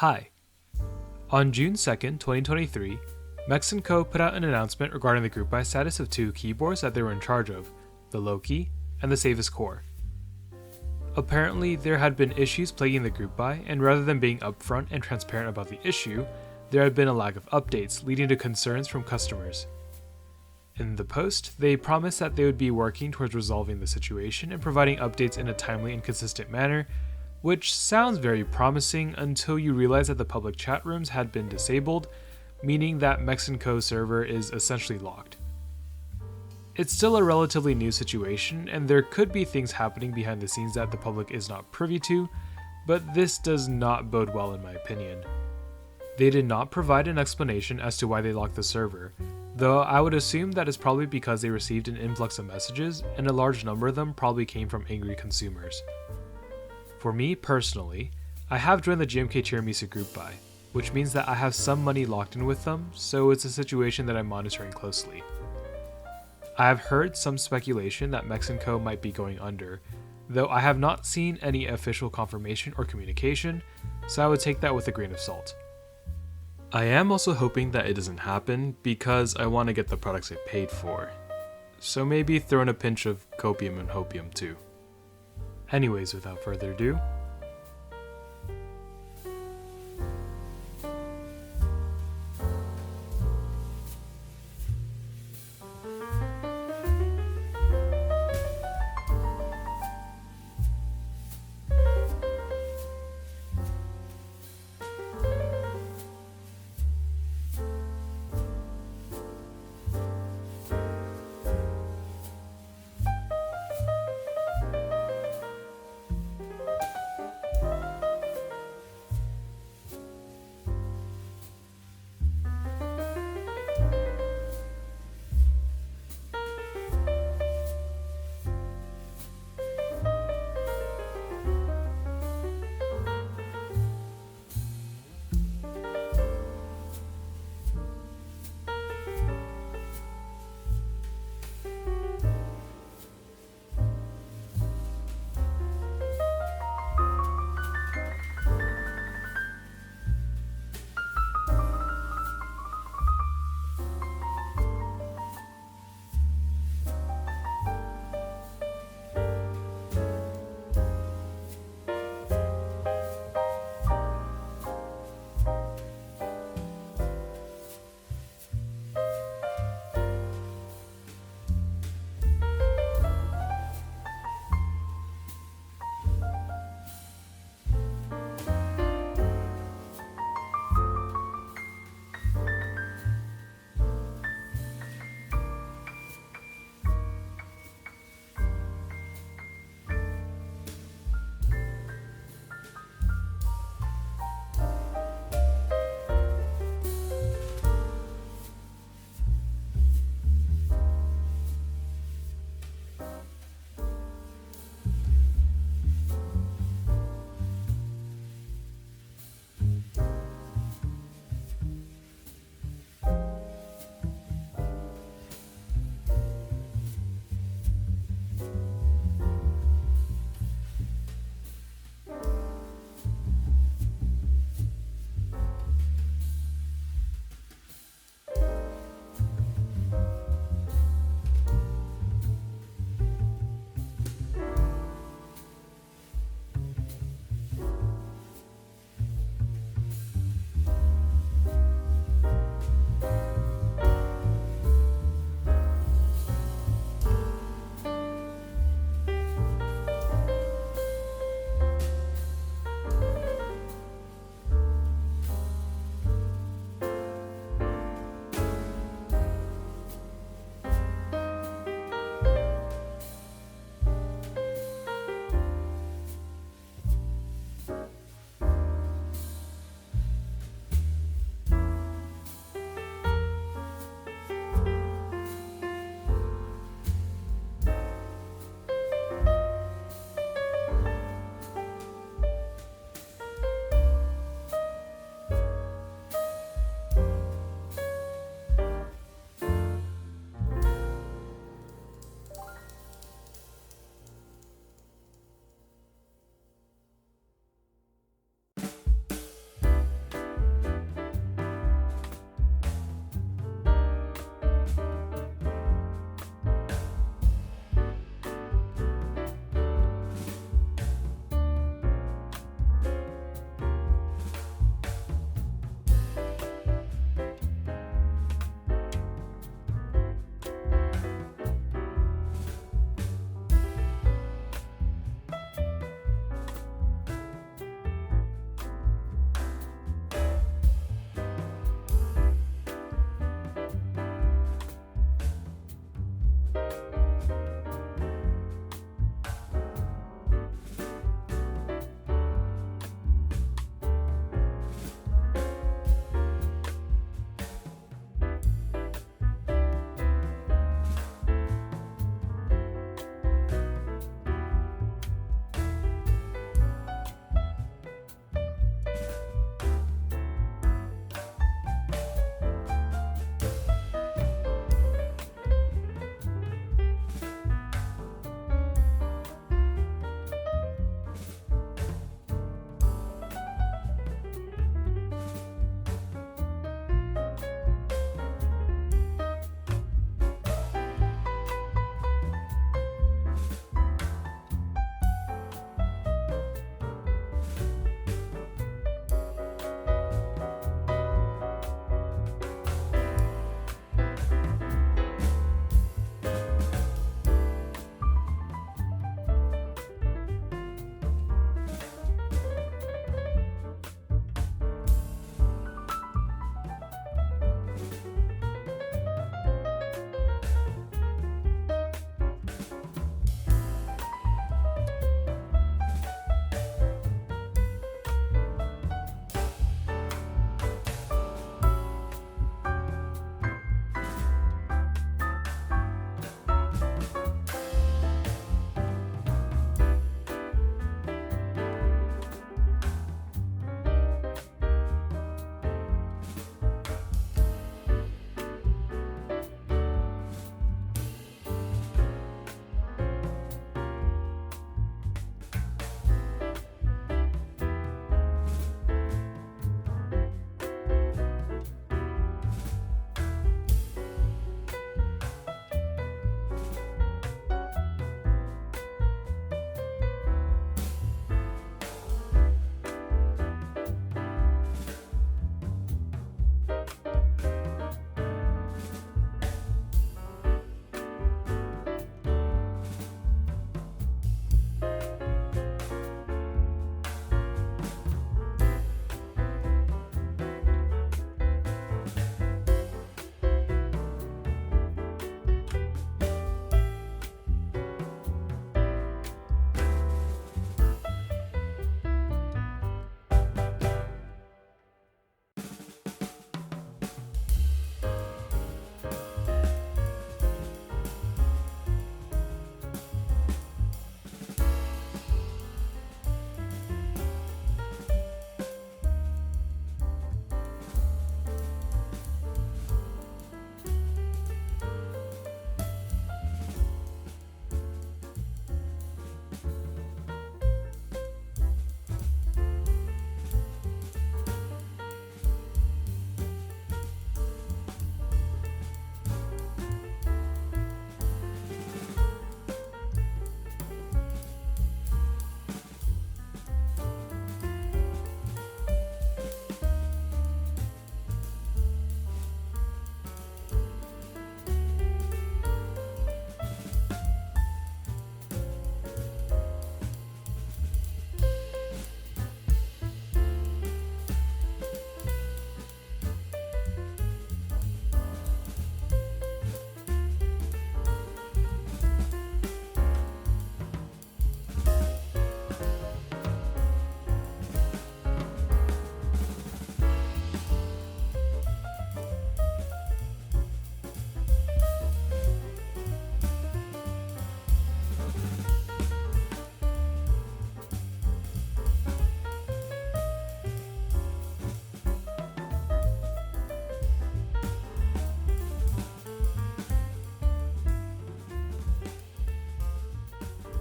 Hi. On June 2nd, 2023, Mechs Co put out an announcement regarding the group buy status of two keyboards that they were in charge of, the Loki and the Save As Core. Apparently, there had been issues plaguing the group buy, and rather than being upfront and transparent about the issue, there had been a lack of updates, leading to concerns from customers. In the post, they promised that they would be working towards resolving the situation and providing updates in a timely and consistent manner, which sounds very promising until you realize that the public chat rooms had been disabled, meaning that Mechs Co server is essentially locked. It's still a relatively new situation, and there could be things happening behind the scenes that the public is not privy to, but this does not bode well in my opinion. They did not provide an explanation as to why they locked the server, though I would assume that is probably because they received an influx of messages, and a large number of them probably came from angry consumers. For me personally, I have joined the GMK Tiramisu group buy, which means that I have some money locked in with them, so it's a situation that I'm monitoring closely. I have heard some speculation that Mechs Co might be going under, though I have not seen any official confirmation or communication, so I would take that with a grain of salt. I am also hoping that it doesn't happen because I want to get the products I paid for, so maybe throw in a pinch of copium and hopium too. Anyways, without further ado,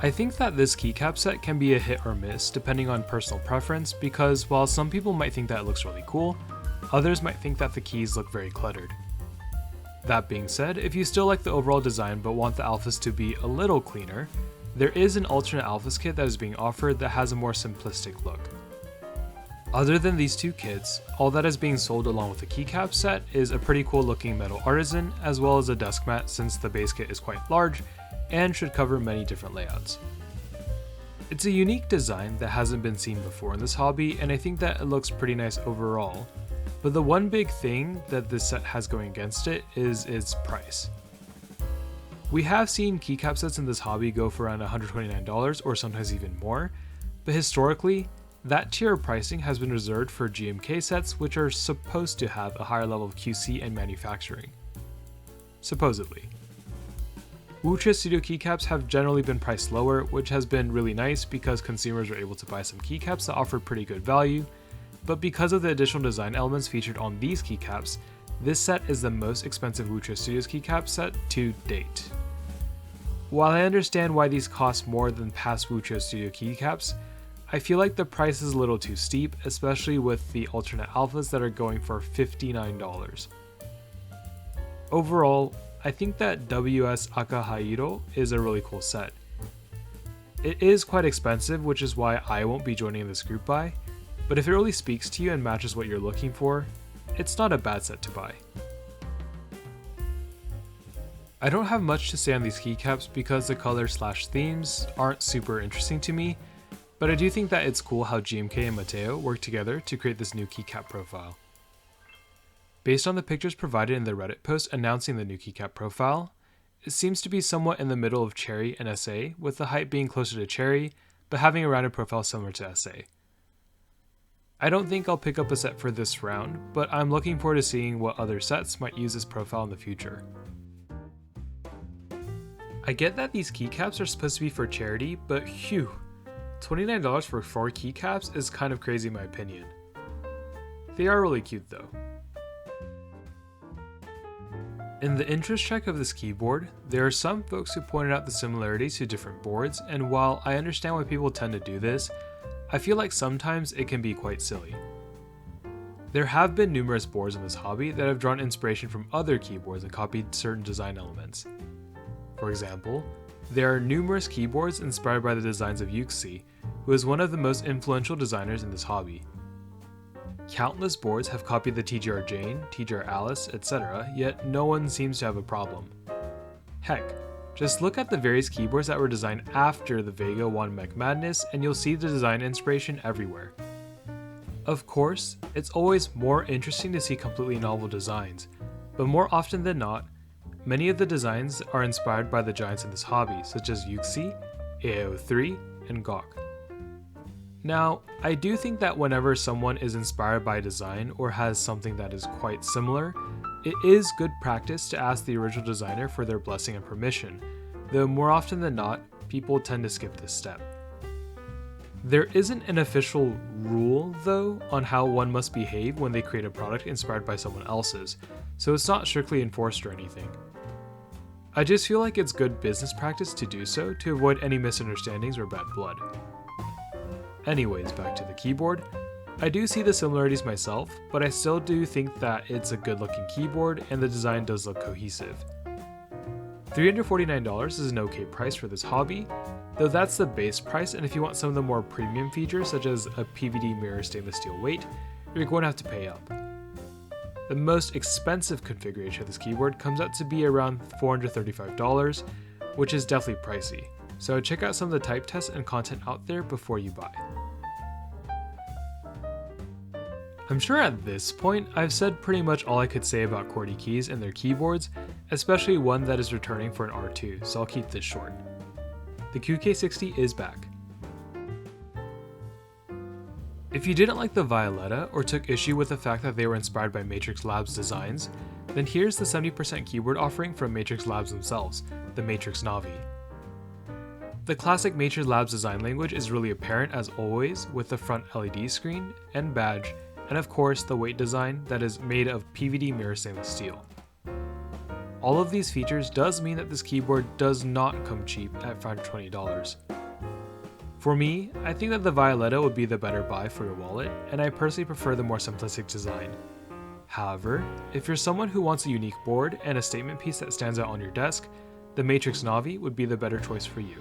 I think that this keycap set can be a hit or miss depending on personal preference, because while some people might think that it looks really cool, others might think that the keys look very cluttered. That being said, if you still like the overall design but want the alphas to be a little cleaner, there is an alternate alphas kit that is being offered that has a more simplistic look. Other than these two kits, all that is being sold along with the keycap set is a pretty cool looking metal artisan, as well as a desk mat, since the base kit is quite large and should cover many different layouts. It's a unique design that hasn't been seen before in this hobby, and I think that it looks pretty nice overall, but the one big thing that this set has going against it is its price. We have seen keycap sets in this hobby go for around $129 or sometimes even more, but historically, that tier of pricing has been reserved for GMK sets, which are supposed to have a higher level of QC and manufacturing. Supposedly. Wuxia Studio keycaps have generally been priced lower, which has been really nice because consumers were able to buy some keycaps that offered pretty good value, but because of the additional design elements featured on these keycaps, this set is the most expensive Wuxia Studios keycap set to date. While I understand why these cost more than past Wuxia Studio keycaps, I feel like the price is a little too steep, especially with the alternate alphas that are going for $59. Overall, I think that WS Aka Haiiro is a really cool set. It is quite expensive, which is why I won't be joining this group buy, but if it really speaks to you and matches what you're looking for, it's not a bad set to buy. I don't have much to say on these keycaps because the colors/themes aren't super interesting to me, but I do think that it's cool how GMK and Mateo worked together to create this new keycap profile. Based on the pictures provided in the Reddit post announcing the new keycap profile, it seems to be somewhat in the middle of Cherry and SA, with the height being closer to Cherry, but having a rounded profile similar to SA. I don't think I'll pick up a set for this round, but I'm looking forward to seeing what other sets might use this profile in the future. I get that these keycaps are supposed to be for charity, but phew, $29 for 4 keycaps is kind of crazy in my opinion. They are really cute though. In the interest check of this keyboard, there are some folks who pointed out the similarities to different boards, and while I understand why people tend to do this, I feel like sometimes it can be quite silly. There have been numerous boards in this hobby that have drawn inspiration from other keyboards and copied certain design elements. For example, there are numerous keyboards inspired by the designs of Yuxi, who is one of the most influential designers in this hobby. Countless boards have copied the TGR Jane, TGR Alice, etc., yet no one seems to have a problem. Heck, just look at the various keyboards that were designed after the Vega won Mech Madness and you'll see the design inspiration everywhere. Of course, it's always more interesting to see completely novel designs, but more often than not, many of the designs are inspired by the giants in this hobby, such as Yuxi, AO3, and Gawk. Now, I do think that whenever someone is inspired by design or has something that is quite similar, it is good practice to ask the original designer for their blessing and permission, though more often than not, people tend to skip this step. There isn't an official rule, though, on how one must behave when they create a product inspired by someone else's, so it's not strictly enforced or anything. I just feel like it's good business practice to do so to avoid any misunderstandings or bad blood. Anyways, back to the keyboard. I do see the similarities myself, but I still do think that it's a good looking keyboard and the design does look cohesive. $349 is an okay price for this hobby, though that's the base price, and if you want some of the more premium features such as a PVD mirror stainless steel weight, you're going to have to pay up. The most expensive configuration of this keyboard comes out to be around $435, which is definitely pricey, so check out some of the type tests and content out there before you buy. I'm sure at this point I've said pretty much all I could say about QWERTY keys and their keyboards, especially one that is returning for an R2, so I'll keep this short. The QK60 is back. If you didn't like the Violetta or took issue with the fact that they were inspired by Matrix Labs designs, then here's the 70% keyboard offering from Matrix Labs themselves, the Matrix Navi. The classic Matrix Labs design language is really apparent as always, with the front LED screen and badge, and of course the weight design that is made of PVD mirror stainless steel. All of these features does mean that this keyboard does not come cheap at $520. For me, I think that the Violetta would be the better buy for your wallet, and I personally prefer the more simplistic design. However, if you're someone who wants a unique board and a statement piece that stands out on your desk, the Matrix Navi would be the better choice for you.